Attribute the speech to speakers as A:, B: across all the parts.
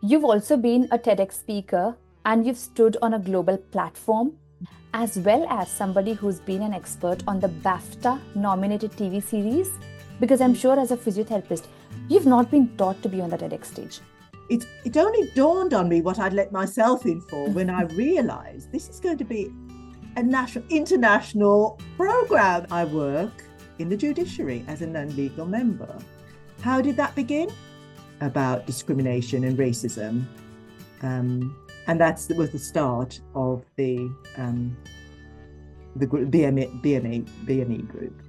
A: You've also been a TEDx speaker and you've stood on a global platform, as well as somebody who's been an expert on the BAFTA-nominated TV series. Because I'm sure as a physiotherapist, you've not been taught to be on the TEDx stage.
B: It only dawned on me what I'd let myself in for when I realized this is going to be a international program. I work in the judiciary as a non-legal member. How did that begin? About discrimination and racism. And that was the start of the BME group.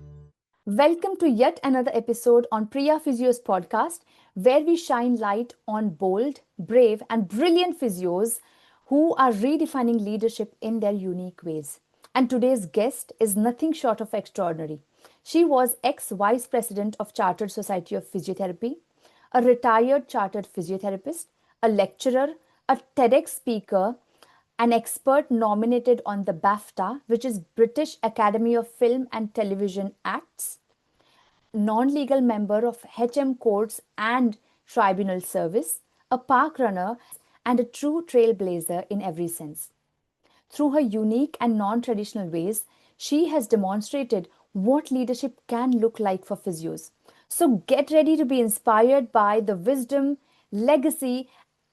A: Welcome to yet another episode on Priya Physio's podcast, where we shine light on bold, brave, and brilliant physios who are redefining leadership in their unique ways. And today's guest is nothing short of extraordinary. She was ex-vice president of Chartered Society of Physiotherapy, a retired chartered physiotherapist, a lecturer, a TEDx speaker, an expert nominated on the BAFTA, which is British Academy of Film and Television Acts, non-legal member of HM Courts and Tribunal Service, a Parkrunner, and a true trailblazer in every sense. Through her unique and non-traditional ways, she has demonstrated what leadership can look like for physios. So get ready to be inspired by the wisdom, legacy,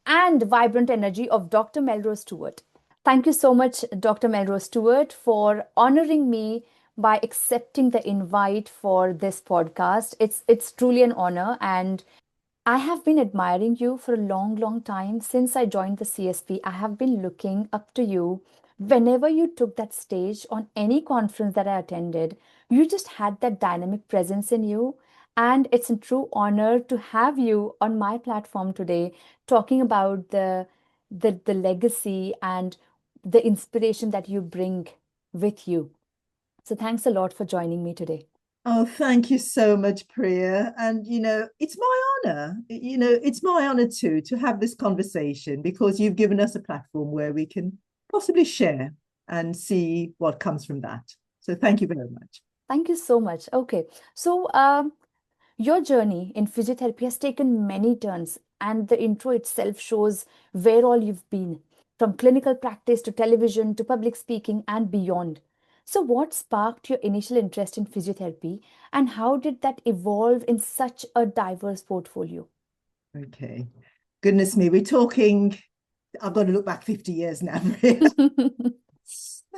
A: and vibrant energy of Dr. Melrose Stewart. Thank you so much, Dr. Melrose Stewart, for honoring me by accepting the invite for this podcast. It's truly an honor, and I have been admiring you for a long, long time. Since I joined the CSP, I have been looking up to you. Whenever you took that stage on any conference that I attended, you just had that dynamic presence in you. And it's a true honor to have you on my platform today, talking about the legacy and the inspiration that you bring with you. So thanks a lot for joining me today.
B: Oh, thank you so much, Priya. And, it's my honor. It's my honor too to have this conversation because you've given us a platform where we can possibly share and see what comes from that. So thank you very much.
A: Thank you so much. Okay. So, your journey in physiotherapy has taken many turns, and the intro itself shows where all you've been, from clinical practice to television to public speaking and beyond. So, what sparked your initial interest in physiotherapy, and how did that evolve in such a diverse portfolio?
B: Okay. Goodness me, we're talking, I've got to look back 50 years now.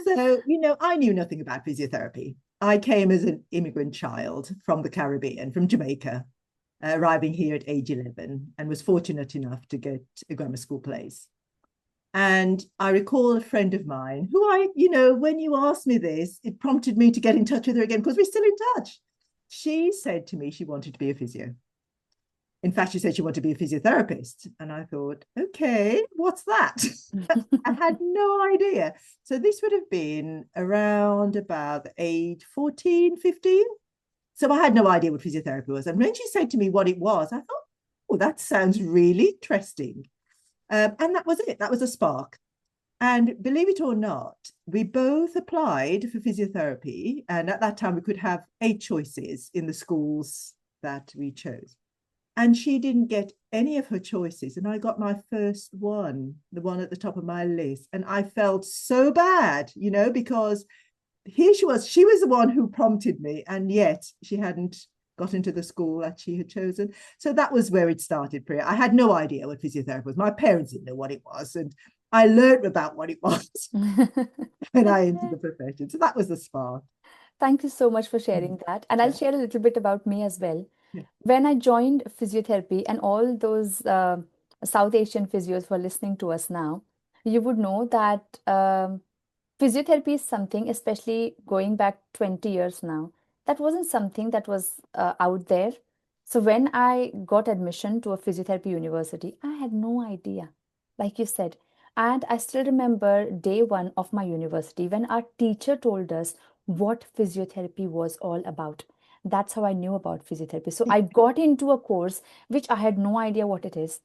B: So, I knew nothing about physiotherapy. I came as an immigrant child from the Caribbean, from Jamaica, arriving here at age 11, and was fortunate enough to get a grammar school place. And I recall a friend of mine who when you asked me this, it prompted me to get in touch with her again because we're still in touch. She said to me she wanted to be a physio. In fact, she said she wanted to be a physiotherapist. And I thought, okay, what's that? I had no idea. So this would have been around about age 14, 15. So I had no idea what physiotherapy was. And when she said to me what it was, I thought, oh, that sounds really interesting. And that was it. That was a spark. And believe it or not, we both applied for physiotherapy. And at that time, we could have 8 choices in the schools that we chose. And she didn't get any of her choices. And I got my first one, the one at the top of my list. And I felt so bad, because here she was the one who prompted me. And yet she hadn't got into the school that she had chosen. So that was where it started, Priya. I had no idea what physiotherapy was. My parents didn't know what it was. And I learned about what it was when I entered the profession. So that was the spark.
A: Thank you so much for sharing that. And I'll share a little bit about me as well.
B: Yeah.
A: When I joined physiotherapy, and all those South Asian physios who are listening to us now, you would know that physiotherapy is something, especially going back 20 years now, that wasn't something that was out there. So when I got admission to a physiotherapy university, I had no idea, like you said. And I still remember day one of my university when our teacher told us what physiotherapy was all about. That's how I knew about physiotherapy. So I got into a course which I had no idea what it is.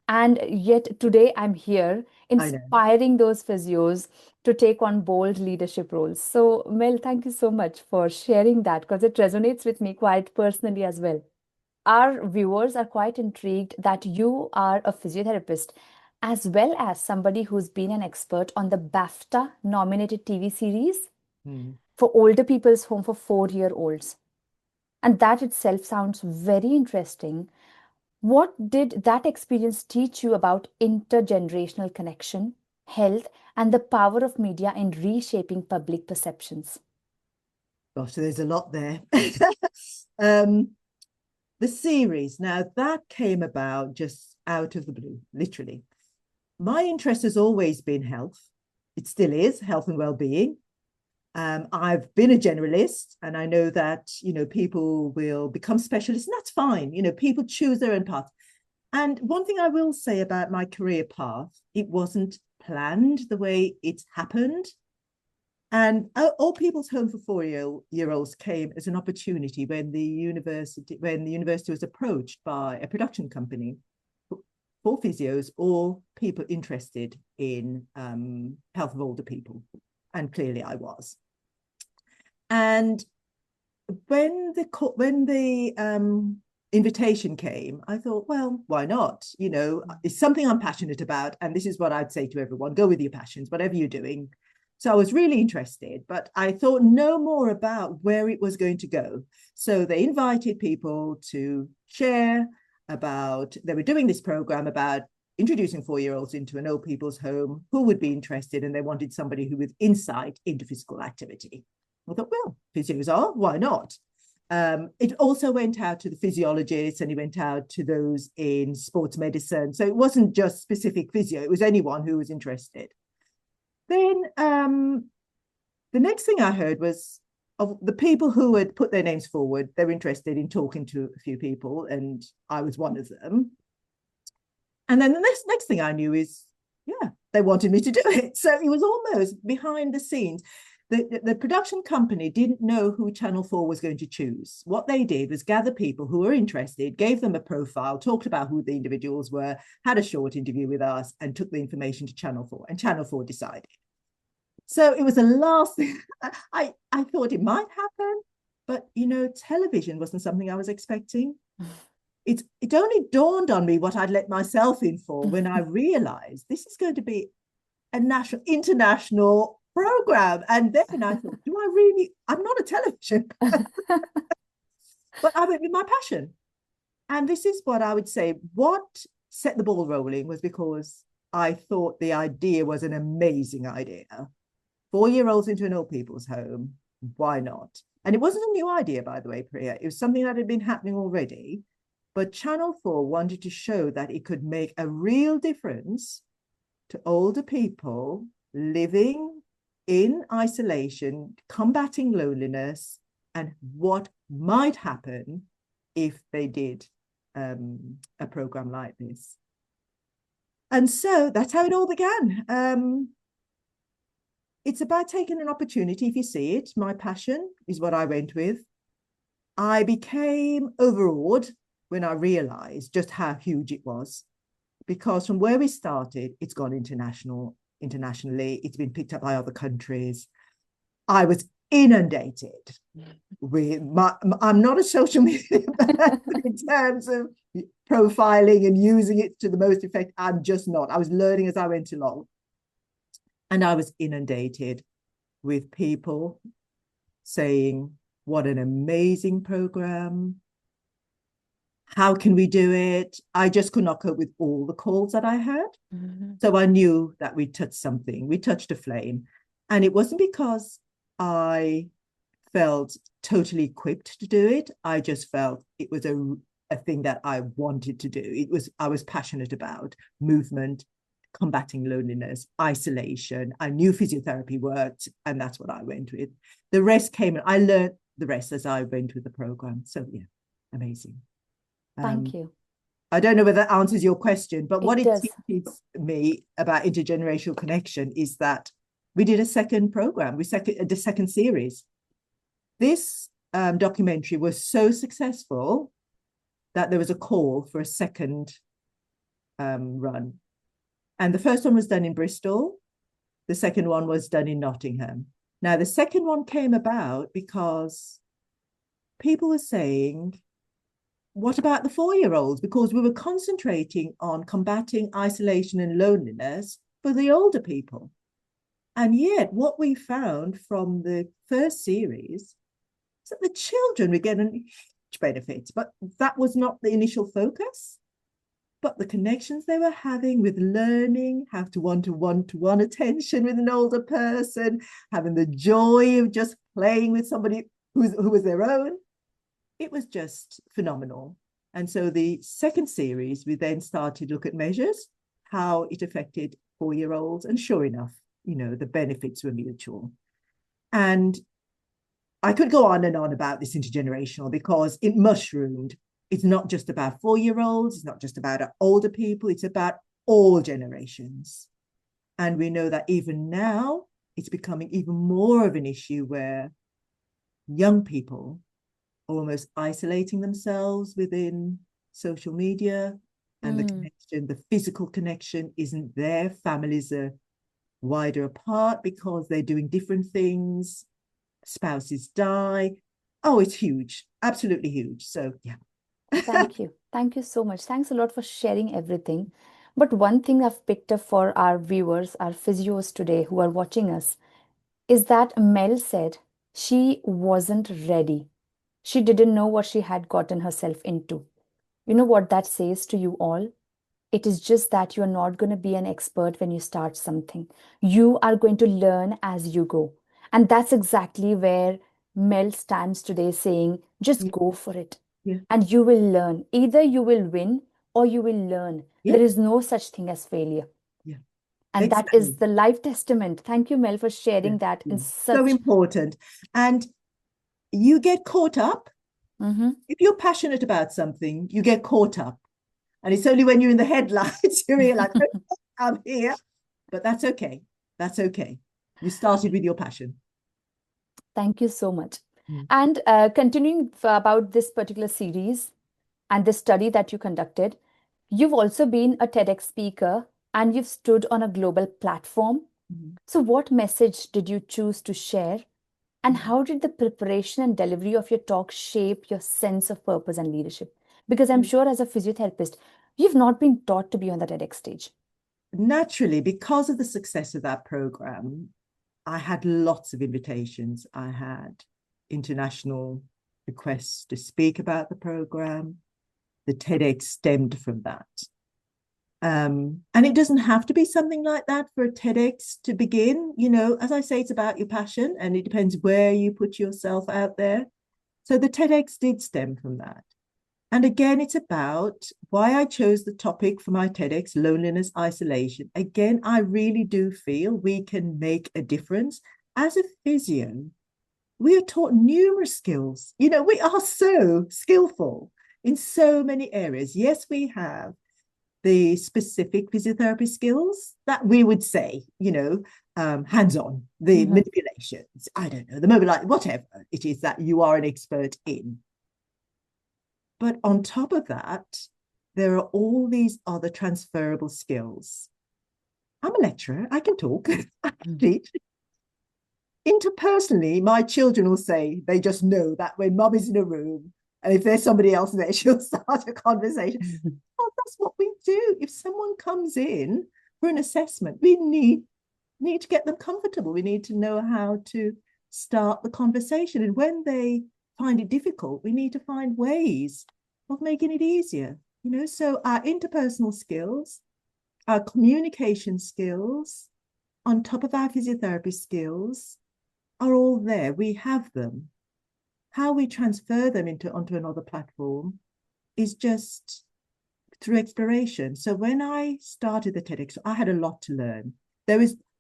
A: And yet today I'm here inspiring those physios to take on bold leadership roles. So, Mel, thank you so much for sharing that because it resonates with me quite personally as well. our viewers are quite intrigued that you are a physiotherapist as well as somebody who's been an expert on the BAFTA-nominated TV series for older people's home for 4-year-olds. And that itself sounds very interesting. What did that experience teach you about intergenerational connection, health, and the power of media in reshaping public perceptions?
B: Gosh, there's a lot there. The series, now that came about just out of the blue, literally. My interest has always been health. It still is, health and well-being. I've been a generalist, and I know that, people will become specialists, and that's fine. People choose their own path. And one thing I will say about my career path, it wasn't planned the way it's happened. And All People's Home for 4-year-olds came as an opportunity when the university was approached by a production company for physios or people interested in health of older people. And clearly I was. And when the invitation came, I thought, well, why not? It's something I'm passionate about. And this is what I'd say to everyone: go with your passions, whatever you're doing. So I was really interested, but I thought no more about where it was going to go. So they invited people to share about, they were doing this program about introducing 4-year-olds into an old people's home who would be interested, and they wanted somebody who with insight into physical activity. I thought, well, physios are, why not? It also went out to the physiologists, and it went out to those in sports medicine. So it wasn't just specific physio, it was anyone who was interested. Then the next thing I heard was of the people who had put their names forward, they were interested in talking to a few people, and I was one of them. And then the next thing I knew is, yeah, they wanted me to do it. So it was almost behind the scenes. The production company didn't know who Channel 4 was going to choose. What they did was gather people who were interested, gave them a profile, talked about who the individuals were, had a short interview with us, and took the information to Channel 4. And Channel 4 decided. So it was the last thing. I thought it might happen, but, television wasn't something I was expecting. It only dawned on me what I'd let myself in for when I realized this is going to be a international program. And then I thought, I'm not a television person, but I went with my passion. And this is what I would say, what set the ball rolling was because I thought the idea was an amazing idea. 4-year-olds into an old people's home, why not? And it wasn't a new idea, by the way, Priya. It was something that had been happening already. But Channel 4 wanted to show that it could make a real difference to older people living in isolation, combating loneliness, and what might happen if they did a program like this. And so that's how it all began. It's about taking an opportunity if you see it. My passion is what I went with. I became overawed when I realized just how huge it was, because from where we started, it's gone internationally. It's been picked up by other countries. I was inundated with I'm not a social media person in terms of profiling and using it to the most effect. I'm just not. I was learning as I went along. And I was inundated with people saying, what an amazing program. How can we do it? I just could not cope with all the calls that I had. Mm-hmm. So I knew that we touched something. We touched a flame. And it wasn't because I felt totally equipped to do it. I just felt it was a thing that I wanted to do. I was passionate about movement, combating loneliness, isolation. I knew physiotherapy worked, and that's what I went with. The rest came, and I learned the rest as I went with the program. So yeah, amazing.
A: Thank you.
B: I don't know whether that answers your question, but what it teaches me about intergenerational connection is that we did a second program, the second series. This documentary was so successful that there was a call for a second run. And the first one was done in Bristol. The second one was done in Nottingham. Now, the second one came about because people were saying, what about the 4-year-olds? Because we were concentrating on combating isolation and loneliness for the older people. And yet what we found from the first series is that the children were getting huge benefits, but that was not the initial focus. But the connections they were having with learning, how to one-to-one attention with an older person, having the joy of just playing with somebody who was their own, it was just phenomenal. And so the second series, we then started to look at measures, how it affected 4-year-olds. And sure enough, the benefits were mutual. And I could go on and on about this intergenerational because it mushroomed. It's not just about 4-year-olds. It's not just about older people. It's about all generations. And we know that even now, it's becoming even more of an issue where young people are almost isolating themselves within social media, and the connection, the physical connection isn't there. Families are wider apart because they're doing different things. Spouses die. Oh, it's huge. Absolutely huge. So, yeah.
A: Thank you. Thank you so much. Thanks a lot for sharing everything. But one thing I've picked up for our viewers, our physios today who are watching us, is that Mel said she wasn't ready. She didn't know what she had gotten herself into. You know what that says to you all? It is just that you're not going to be an expert when you start something. You are going to learn as you go. And that's exactly where Mel stands today saying, just
B: Yeah.
A: go for it.
B: Yeah.
A: And you will learn. Either you will win or you will learn.
B: Yeah.
A: There is no such thing as failure.
B: Yeah.
A: And that
B: Exactly.
A: is the life testament. Thank you, Mel, for sharing
B: Yeah.
A: that in
B: Yeah. So
A: such.
B: important. And you get caught up.
A: Mhm.
B: If you're passionate about something, you get caught up. And it's only when you're in the headlights you realize, oh, I'm here. But that's okay. That's okay. You started with your passion.
A: Thank you so much.
B: Mm.
A: And continuing about this particular series and the study that you conducted, you've also been a TEDx speaker and you've stood on a global platform.
B: Mm.
A: So, what message did you choose to share? And how did the preparation and delivery of your talk shape your sense of purpose and leadership? Because I'm
B: Mm.
A: sure as a physiotherapist, you've not been taught to be on the TEDx stage.
B: Naturally, because of the success of that program, I had lots of invitations. I had international requests to speak about the program. The TEDx stemmed from that. And it doesn't have to be something like that for a TEDx to begin. As I say, it's about your passion, and it depends where you put yourself out there. So the TEDx did stem from that. And again, it's about why I chose the topic for my TEDx, loneliness, isolation. Again, I really do feel we can make a difference. As a physio, we are taught numerous skills. We are so skillful in so many areas. Yes, we have the specific physiotherapy skills that we would say, hands-on, the manipulations, I don't know, the mobilization, whatever it is that you are an expert in. But on top of that, there are all these other transferable skills. I'm a lecturer. I can talk. I can teach. Interpersonally, my children will say they just know that when mum is in a room and if there's somebody else there, she'll start a conversation. Oh, that's what we do. If someone comes in for an assessment, we need to get them comfortable. We need to know how to start the conversation. And when they find it difficult, we need to find ways of making it easier. So our interpersonal skills, our communication skills, on top of our physiotherapy skills, are all there. We have them. How we transfer them onto another platform is just through exploration. So when I started the TEDx, I had a lot to learn.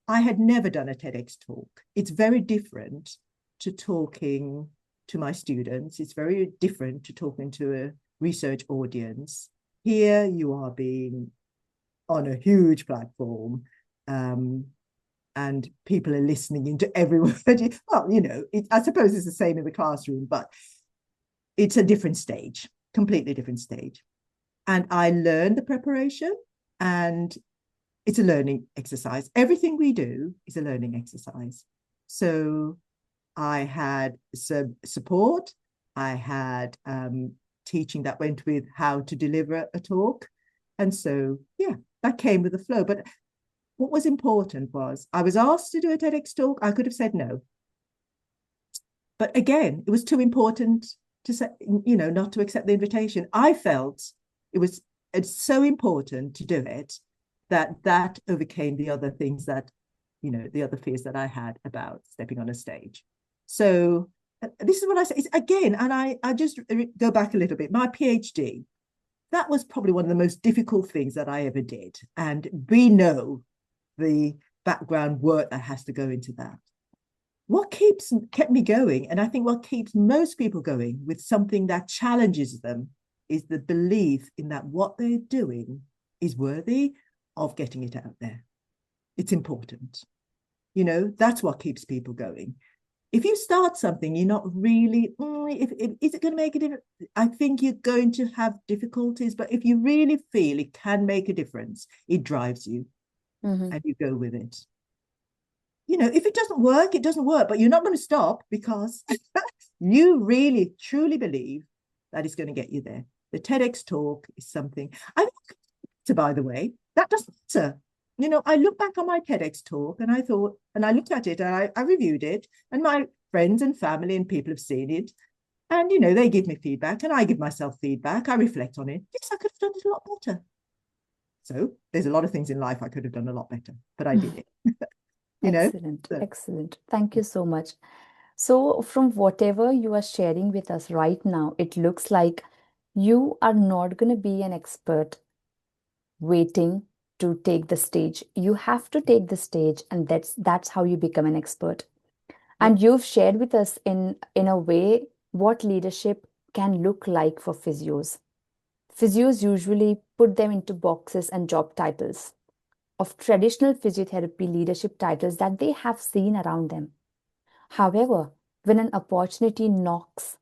B: I had never done a TEDx talk. It's very different to talking to my students. It's very different to talking to a research audience. Here you are being on a huge platform, and people are listening into every word. Well, I suppose it's the same in the classroom, but it's a different stage, completely different stage. And I learned the preparation, and it's a learning exercise. Everything we do is a learning exercise. So I had support. I had teaching that went with how to deliver a talk. And so, yeah, that came with the flow. But what was important was I was asked to do a TEDx talk. I could have said no. But again, it was too important to say, not to accept the invitation. I felt it's so important to do it that overcame the other things that, the other fears that I had about stepping on a stage. So this is what I say is, again, and I just go back a little bit. My PhD, that was probably one of the most difficult things that I ever did. And we know the background work that has to go into that. What kept me going, and I think what keeps most people going with something that challenges them, is the belief in that what they're doing is worthy of getting it out there. It's important. That's what keeps people going. If you start something, you're not really, is it going to make a difference? I think you're going to have difficulties, but if you really feel it can make a difference, it drives you and you go with it. If it doesn't work, it doesn't work, but you're not going to stop because you really, truly believe that it's going to get you there. The TEDx talk is something, by the way, that doesn't matter. I look back on my TEDx talk and I thought, and I looked at it and I reviewed it, and my friends and family and people have seen it. And, they give me feedback and I give myself feedback. I reflect on it. Yes, I could have done it a lot better. So there's a lot of things in life I could have done a lot better, but I did it.
A: Excellent. So. Excellent. Thank you so much. So from whatever you are sharing with us right now, it looks like you are not going to be an expert waiting to take the stage. You have to take the stage, and that's how you become an expert. And you've shared with us in a way what leadership can look like for physios. Physios usually put them into boxes and job titles of traditional physiotherapy leadership titles that they have seen around them. However, when an opportunity knocks,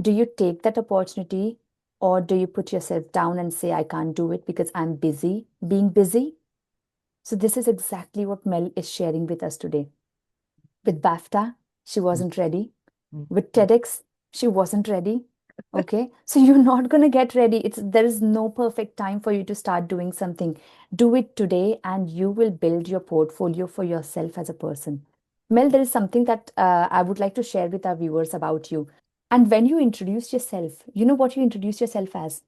A: do you take that opportunity, or do you put yourself down and say, I can't do it because I'm busy, being busy? So this is exactly what Mel is sharing with us today. With BAFTA, she wasn't ready. With TEDx, she wasn't ready. Okay, so you're not going to get ready. There is no perfect time for you to start doing something. Do it today and you will build your portfolio for yourself as a person. Mel, there is something that I would like to share with our viewers about you. And when you introduce yourself, you know what you introduce yourself as?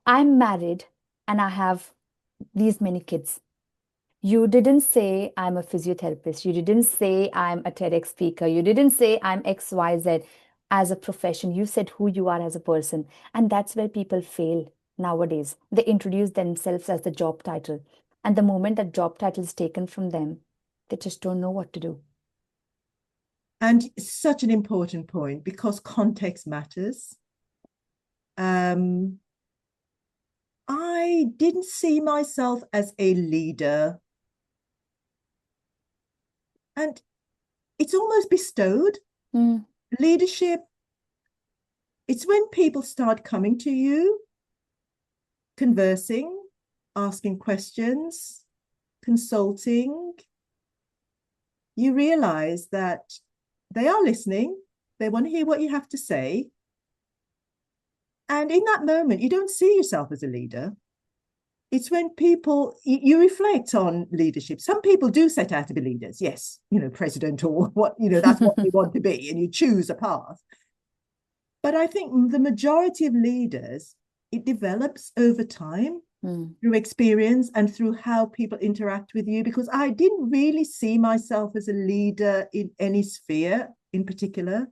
A: I'm married and I have these many kids. You didn't say I'm a physiotherapist. You didn't say I'm a TEDx speaker. You didn't say I'm XYZ as a profession. You said who you are as a person. And that's where people fail nowadays. They introduce themselves as the job title. And the moment that job title is taken from them, they just don't know what to do.
B: And it's such an important point because context matters. I didn't see myself as a leader. And it's almost bestowed. Leadership, it's when people start coming to you, conversing, asking questions, consulting. You realize that they are listening. They want to hear what you have to say. And in that moment, you don't see yourself as a leader. It's when you reflect on leadership. Some people do set out to be leaders. Yes, president or what, that's what you want to be, and you choose a path. But I think the majority of leaders, it develops over time through experience and through how people interact with you, because I didn't really see myself as a leader in any sphere in particular.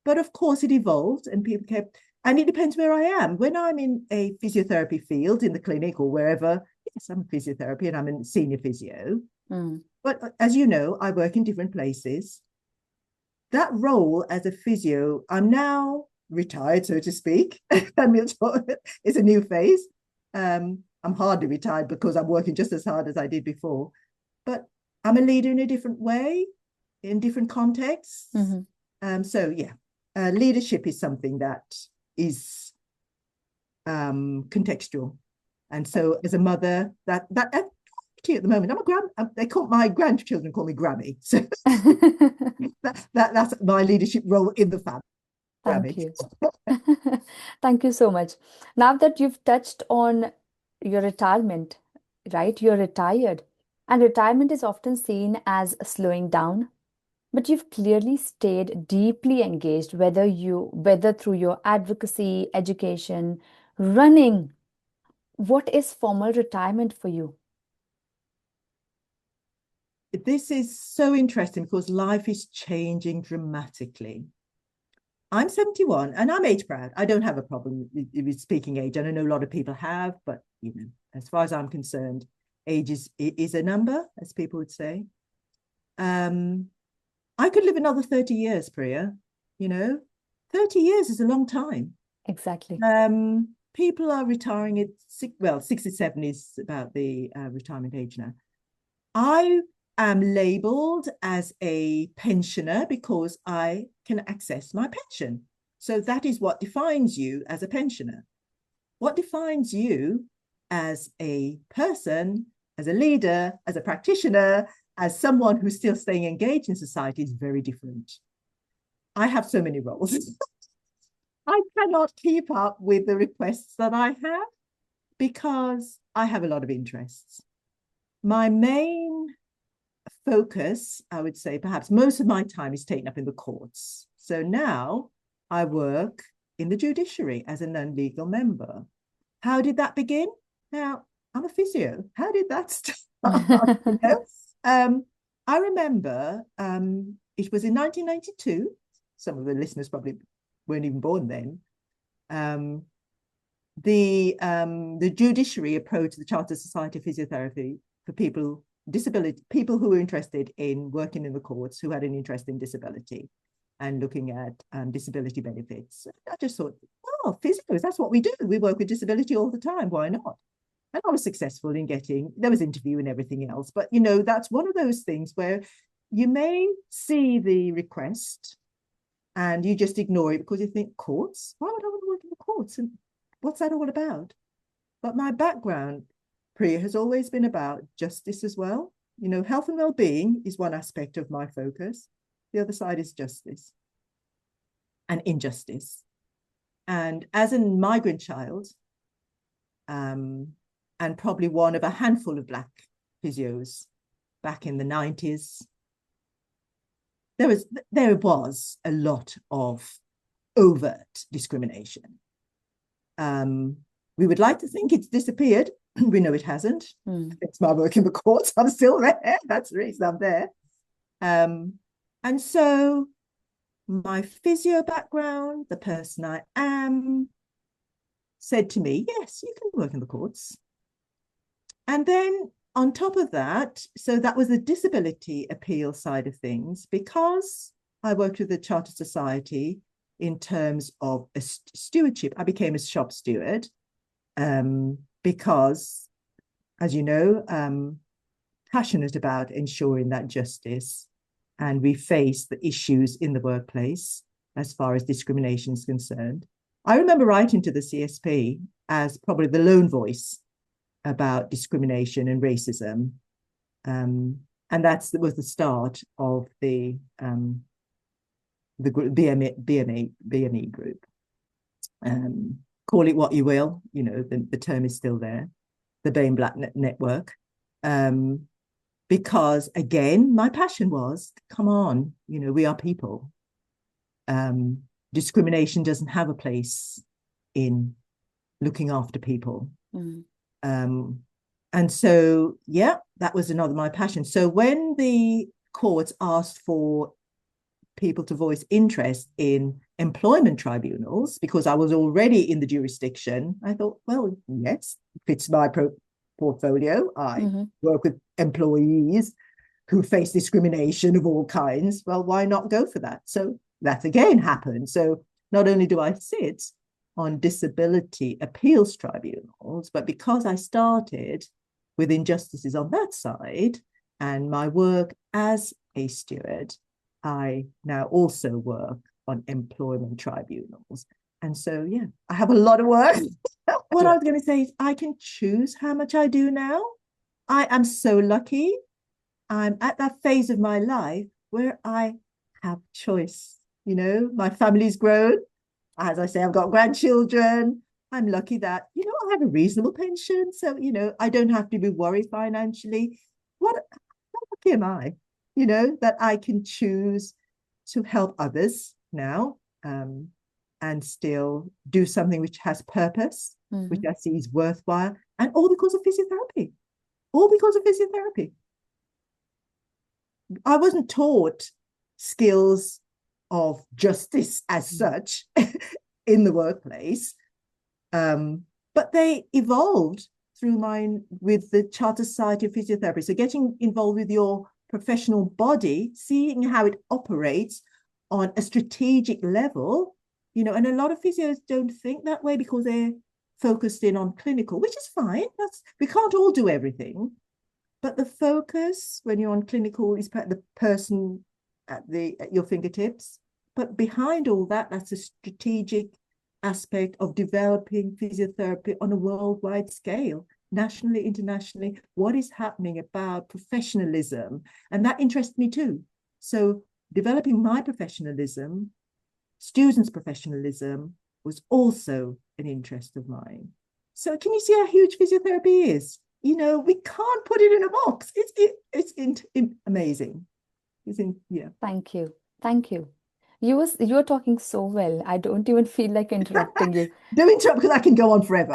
B: But of course, it evolved and people kept... And it depends where I am. When I'm in a physiotherapy field, in the clinic or wherever, yes, I'm a physiotherapy and I'm a senior physio. But as you know, I work in different places. That role as a physio, I'm now retired, so to speak. It's a new phase. I'm hardly retired because I'm working just as hard as I did before. But I'm a leader in a different way, in different contexts. So, yeah, leadership is something that is contextual. And so as a mother, that at the moment, my grandchildren call me Grammy. So that's my leadership role in the family.
A: Thank you. Thank you so much. Now that you've touched on your retirement, right? You're retired, and retirement is often seen as slowing down, but you've clearly stayed deeply engaged, whether through your advocacy, education, running. What is formal retirement for you?
B: This is so interesting because life is changing dramatically. I'm 71 and I'm age proud. I don't have a problem with speaking age. And I know a lot of people have, but as far as I'm concerned, age is a number, as people would say. I could live another 30 years, Priya. 30 years is a long time.
A: Exactly.
B: People are retiring at 67 is about the retirement age now. I am labeled as a pensioner because I can access my pension. So that is what defines you as a pensioner. What defines you as a person, as a leader, as a practitioner, as someone who's still staying engaged in society is very different. I have so many roles. I cannot keep up with the requests that I have because I have a lot of interests. My main focus, I would say, perhaps most of my time is taken up in the courts. So now I work in the judiciary as a non-legal member. How did that begin? Now, I'm a physio. How did that start? I remember it was in 1992. Some of the listeners probably weren't even born then. The judiciary approached the Chartered Society of Physiotherapy for people who were interested in working in the courts, who had an interest in disability and looking at disability benefits. I just thought, oh, physios, that's what we do. We work with disability all the time. Why not? And I was successful in there was interview and everything else. But, that's one of those things where you may see the request and you just ignore it because you think, courts? Why would I want to work in the courts? And what's that all about? But my background, Priya, has always been about justice as well. Health and well-being is one aspect of my focus. The other side is justice and injustice. And as a migrant child, and probably one of a handful of Black physios back in the 90s, there was a lot of overt discrimination. We would like to think it's disappeared. We know it hasn't. It's my work in the courts. I'm still there. That's the reason I'm there. And so my physio background, the person I am, said to me, yes, you can work in the courts. And then on top of that, so that was the disability appeal side of things, because I worked with the Chartered Society in terms of a stewardship. I became a shop steward because, as you know, passionate about ensuring that justice, and we face the issues in the workplace as far as discrimination is concerned. I remember writing to the CSP as probably the lone voice about discrimination and racism. And that was the start of the group, BME group. Call it what you will, the term is still there, the BAME Black Network. Because again, my passion was, come on, we are people. Discrimination doesn't have a place in looking after people. And so, that was my passion. So when the courts asked for people to voice interest in employment tribunals, because I was already in the jurisdiction, I thought, well, yes, fits my portfolio. I work with employees who face discrimination of all kinds. Well, why not go for that? So that again happened. So not only do I sit on disability appeals tribunals, but because I started with injustices on that side and my work as a steward, I now also work on employment tribunals. And so, I have a lot of work. What I was going to say is I can choose how much I do now. I am so lucky. I'm at that phase of my life where I have choice. My family's grown. As I say, I've got grandchildren. I'm lucky that, I have a reasonable pension. So, I don't have to be worried financially. How lucky am I, that I can choose to help others now, and still do something which has purpose, which I see is worthwhile, and all because of physiotherapy. All because of physiotherapy. I wasn't taught skills of justice as such in the workplace, but they evolved through mine with the Chartered Society of Physiotherapy. So getting involved with your professional body, seeing how it operates on a strategic level, and a lot of physios don't think that way because they're focused in on clinical, which is fine. We can't all do everything. But the focus when you're on clinical is the person at your fingertips. But behind all that, that's a strategic aspect of developing physiotherapy on a worldwide scale, nationally, internationally. What is happening about professionalism? And that interests me too. So developing my professionalism, students' professionalism, was also an interest of mine. So can you see how huge physiotherapy is? We can't put it in a box. It's amazing. Yeah.
A: Thank you. Thank you. You were talking so well. I don't even feel like interrupting you.
B: Don't interrupt because I can go on forever.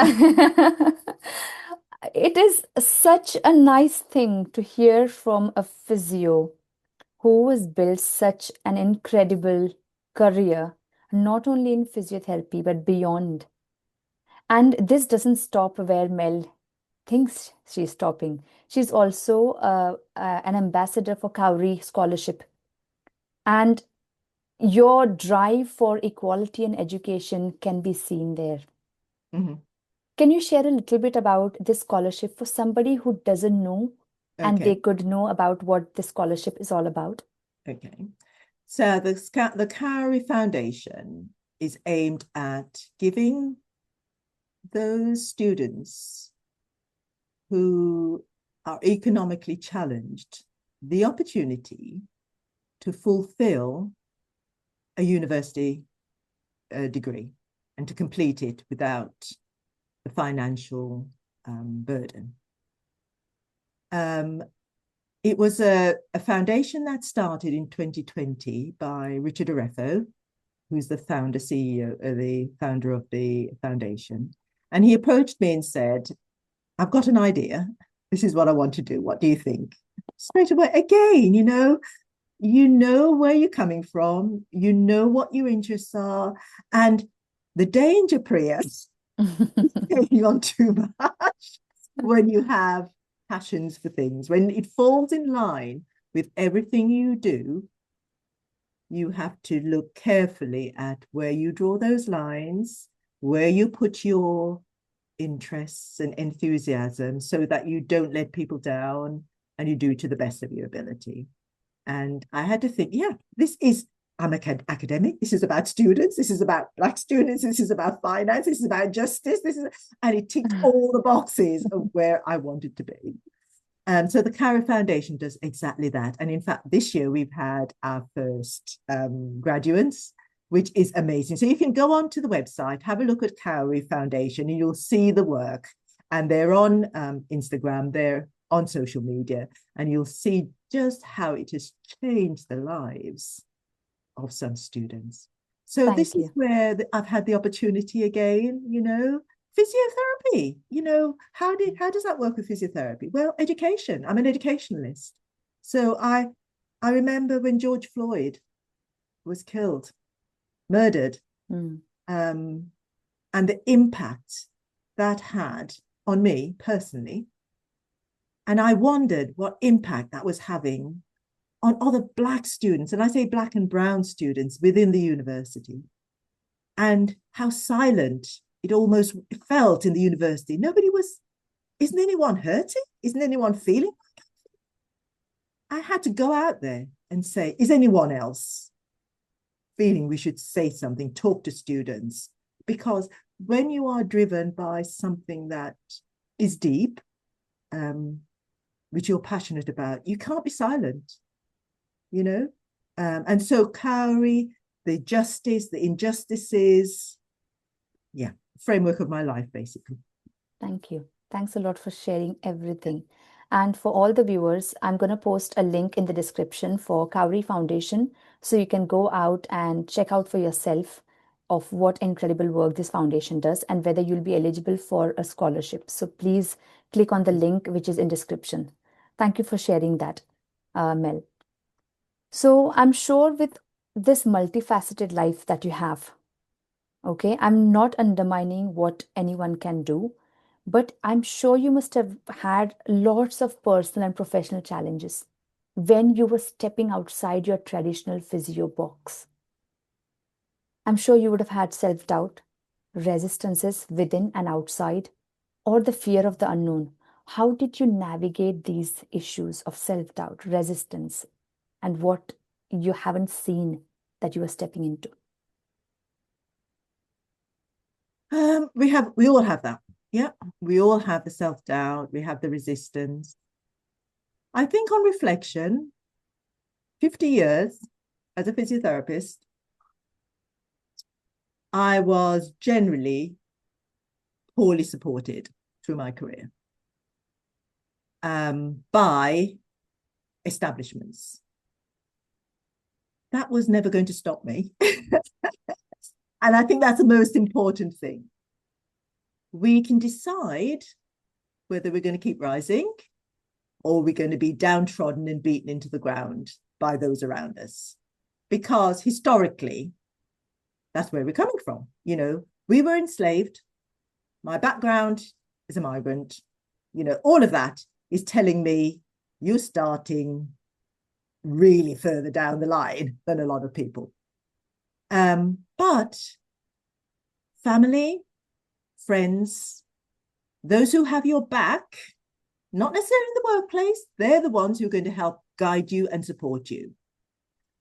A: It is such a nice thing to hear from a physio who has built such an incredible career, not only in physiotherapy, but beyond. And this doesn't stop where Mel thinks she's stopping. She's also an ambassador for Cowrie Scholarship. And your drive for equality and education can be seen there.
B: Mm-hmm.
A: Can you share a little bit about this scholarship for somebody who doesn't know and they could know about what this scholarship is all about?
B: Okay. So the Cowrie Foundation is aimed at giving those students who are economically challenged the opportunity to fulfill a university degree and to complete it without the financial burden. It was a foundation that started in 2020 by Richard Arefo, who's the founder of the foundation. And he approached me and said, I've got an idea. This is what I want to do. What do you think? Straight away, again, you know where you're coming from, you know what your interests are, and the danger, Priya, is taking on too much when you have passions for things. When it falls in line with everything you do, you have to look carefully at where you draw those lines, where you put your interests and enthusiasm so that you don't let people down and you do it to the best of your ability. And I had to think, I'm an academic. This is about students. This is about Black students. This is about finance. This is about justice. And it ticked all the boxes of where I wanted to be. So the Cowrie Foundation does exactly that. And in fact, this year we've had our first graduates, which is amazing. So you can go onto the website, have a look at Cowrie Foundation, and you'll see the work. And they're on Instagram, they're on social media, and you'll see just how it has changed the lives of some students. So this is where I've had the opportunity again, physiotherapy, how does that work with physiotherapy? Well, education. I'm an educationalist. So I remember when George Floyd was murdered, and the impact that had on me personally. And I wondered what impact that was having on other Black students, and I say Black and brown students within the university, and how silent it almost felt in the university. Isn't anyone hurting? Isn't anyone feeling? I had to go out there and say, is anyone else feeling we should say something, talk to students? Because when you are driven by something that is deep, which you're passionate about, you can't be silent, and so Cowrie the justice, the injustices. Yeah, framework of my life, basically.
A: Thank you. Thanks a lot for sharing everything. And for all the viewers, I'm going to post a link in the description for Cowrie Foundation, so you can go out and check out for yourself of what incredible work this foundation does and whether you'll be eligible for a scholarship. So please click on the link which is in description. Thank you for sharing that, Mel. So I'm sure with this multifaceted life that you have, okay, I'm not undermining what anyone can do, but I'm sure you must have had lots of personal and professional challenges when you were stepping outside your traditional physio box. I'm sure you would have had self doubt, resistances within and outside, or the fear of the unknown. How did you navigate these issues of self doubt, resistance, and what you haven't seen that you were stepping into?
B: We all have that. Yeah, we all have the self-doubt, we have the resistance. I think on reflection, 50 years as a physiotherapist, I was generally poorly supported through my career by establishments. That was never going to stop me. And I think that's the most important thing. We can decide whether we're going to keep rising or we're going to be downtrodden and beaten into the ground by those around us. Because historically, that's where we're coming from. You know, we were enslaved. My background is a migrant. You know, all of that is telling me you're starting really further down the line than a lot of people. But family, friends, those who have your back, not necessarily in the workplace, they're the ones who are going to help guide you and support you.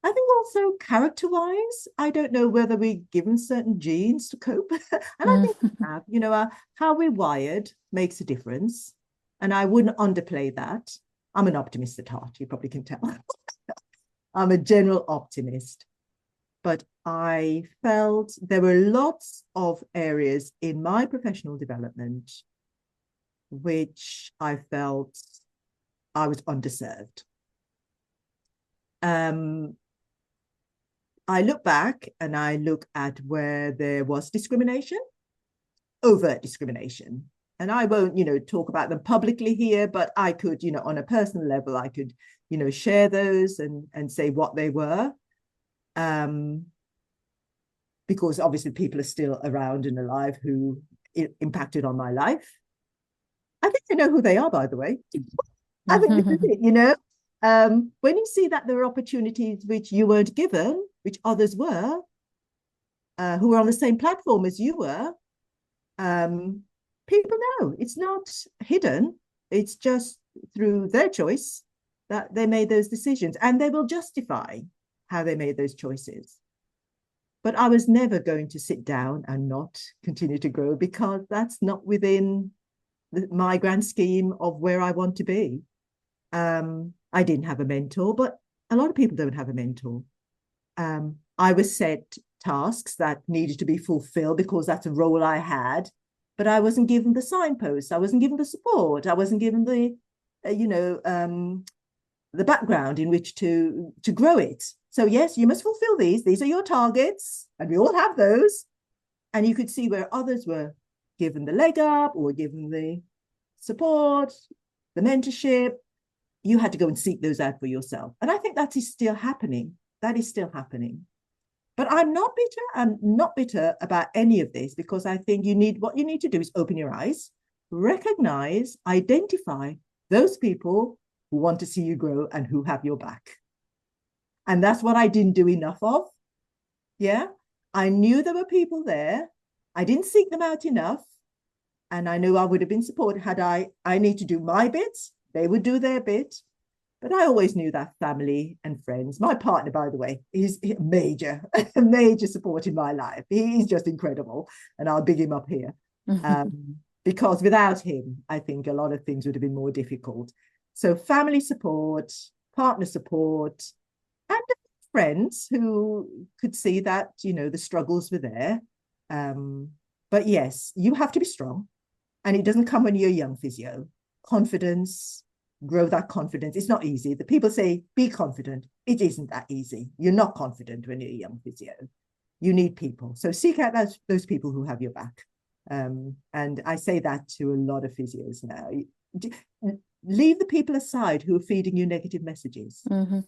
B: I think also character-wise, I don't know whether we're given certain genes to cope. And I think we have, you know, how we're wired makes a difference. And I wouldn't underplay that. I'm an optimist at heart, you probably can tell. I'm a general optimist. But I felt there were lots of areas in my professional development which I felt I was underserved. I look back and I look at where there was discrimination, overt discrimination. And I won't, you know, talk about them publicly here, but I could, you know, on a personal level, I could, you know, share those and say what they were. Because obviously people are still around and alive who impacted on my life. I think I know who they are, by the way. I think this is it, you know. When you see that there are opportunities which you weren't given, which others were, who were on the same platform as you were, people know it's not hidden. It's just through their choice that they made those decisions, and they will justify how they made those choices. But I was never going to sit down and not continue to grow, because that's not within my grand scheme of where I want to be. I didn't have a mentor, but a lot of people don't have a mentor. I was set tasks that needed to be fulfilled because that's a role I had, but I wasn't given the signposts. I wasn't given the support. I wasn't given the, the background in which to grow it. So yes, you must fulfill these. These are your targets, and we all have those. And you could see where others were given the leg up or given the support, the mentorship. You had to go and seek those out for yourself. And I think that is still happening. That is still happening. But I'm not bitter. I'm not bitter about any of this, because I think what you need to do is open your eyes, recognize, identify those people who want to see you grow and who have your back. And that's what I didn't do enough of. Yeah. I knew there were people there. I didn't seek them out enough. And I knew I would have been supported had I need to do my bit. They would do their bit. But I always knew that family and friends. My partner, by the way, is a major support in my life. He's just incredible. And I'll big him up here. Because without him, I think a lot of things would have been more difficult. So family support, partner support, and friends who could see that, the struggles were there. But yes, you have to be strong. And it doesn't come when you're a young physio. Confidence, grow that confidence. It's not easy. The people say, be confident. It isn't that easy. You're not confident when you're a young physio. You need people. So seek out those people who have your back. And I say that to a lot of physios now. Leave the people aside who are feeding you negative messages.
A: Mm-hmm.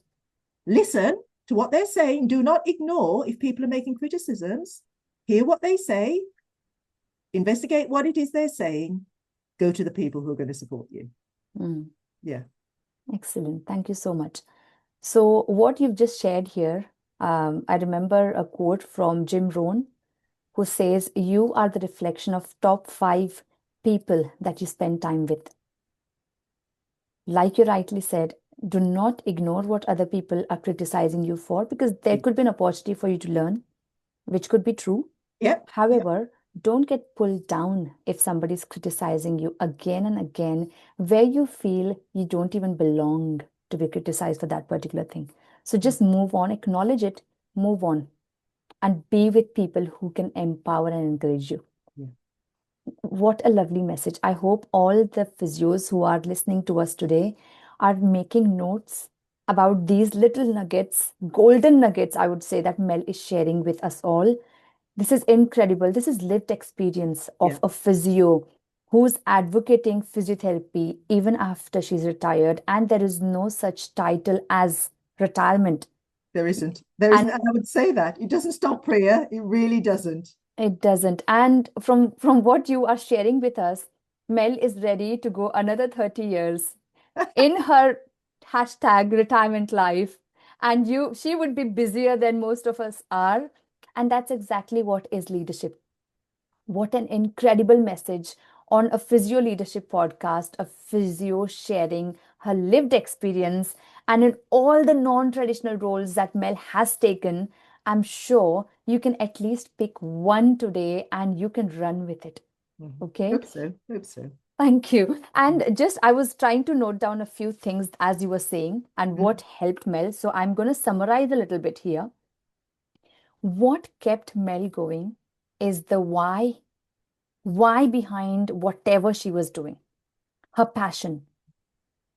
B: Listen to what they're saying. Do not ignore if people are making criticisms. Hear what they say. Investigate what it is they're saying. Go to the people who are going to support you.
A: Mm.
B: Yeah.
A: Excellent. Thank you so much. So what you've just shared here, I remember a quote from Jim Rohn, who says, you are the reflection of top 5 people that you spend time with. Like you rightly said, do not ignore what other people are criticizing you for, because there could be an opportunity for you to learn, which could be true.
B: Yep.
A: However, don't get pulled down if somebody's criticizing you again and again, where you feel you don't even belong to be criticized for that particular thing. So just move on, acknowledge it, move on, and be with people who can empower and encourage you.
B: Yeah.
A: What a lovely message. I hope all the physios who are listening to us today are making notes about these little nuggets, golden nuggets, I would say, that Mel is sharing with us all. This is incredible. This is lived experience of a physio who's advocating physiotherapy even after she's retired. And there is no such title as retirement.
B: There isn't. And I would say that. It doesn't stop, Priya. It really doesn't.
A: It doesn't. And from what you are sharing with us, Mel is ready to go another 30 years in her hashtag retirement life. And she would be busier than most of us are. And that's exactly what is leadership. What an incredible message on a Physio Leadership podcast, a physio sharing her lived experience and in all the non-traditional roles that Mel has taken. I'm sure you can at least pick one today and you can run with it. Okay?
B: Hope so. Hope so.
A: Thank you. And I was trying to note down a few things as you were saying and what helped Mel. So I'm going to summarize a little bit here. What kept Mel going is the why behind whatever she was doing, her passion.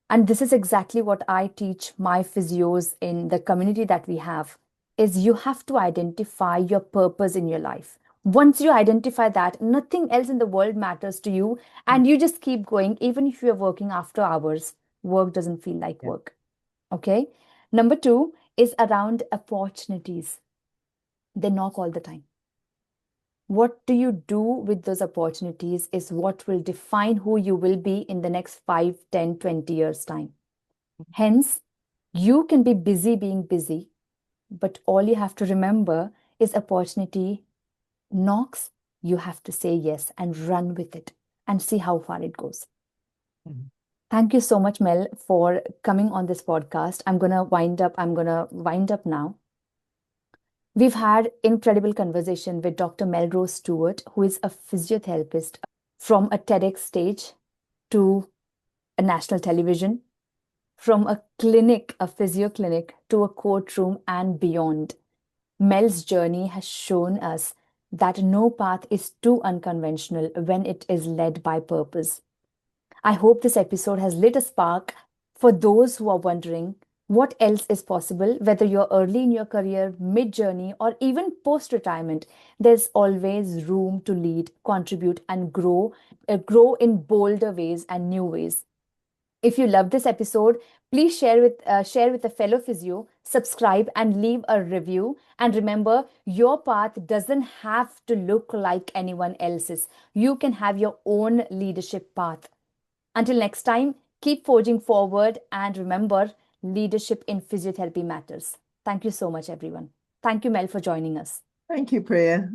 A: And this is exactly what I teach my physios in the community that we have, is you have to identify your purpose in your life. Once you identify that, nothing else in the world matters to you, and you just keep going. Even if you're working after hours, work doesn't feel like work. Okay. Number 2 is around opportunities. They knock all the time. What do you do with those opportunities is what will define who you will be in the next 5, 10, 20 years' time. Hence, you can be busy being busy, but all you have to remember is opportunity knocks, you have to say yes and run with it and see how far it goes. Thank you so much, Mel, for coming on this podcast. I'm going to wind up now. We've had incredible conversation with Dr. Melrose Stewart, who is a physiotherapist, from a TEDx stage to a national television, from a clinic, a physio clinic, to a courtroom and beyond. Mel's journey has shown us that no path is too unconventional when it is led by purpose. I hope this episode has lit a spark for those who are wondering what else is possible, whether you're early in your career, mid-journey, or even post-retirement. There's always room to lead, contribute, and grow in bolder ways and new ways. If you love this episode, please share with a fellow physio, subscribe, and leave a review. And remember, your path doesn't have to look like anyone else's. You can have your own leadership path. Until next time, keep forging forward, and remember, leadership in physiotherapy matters. Thank you so much, everyone. Thank you, Mel, for joining us.
B: Thank you, Priya.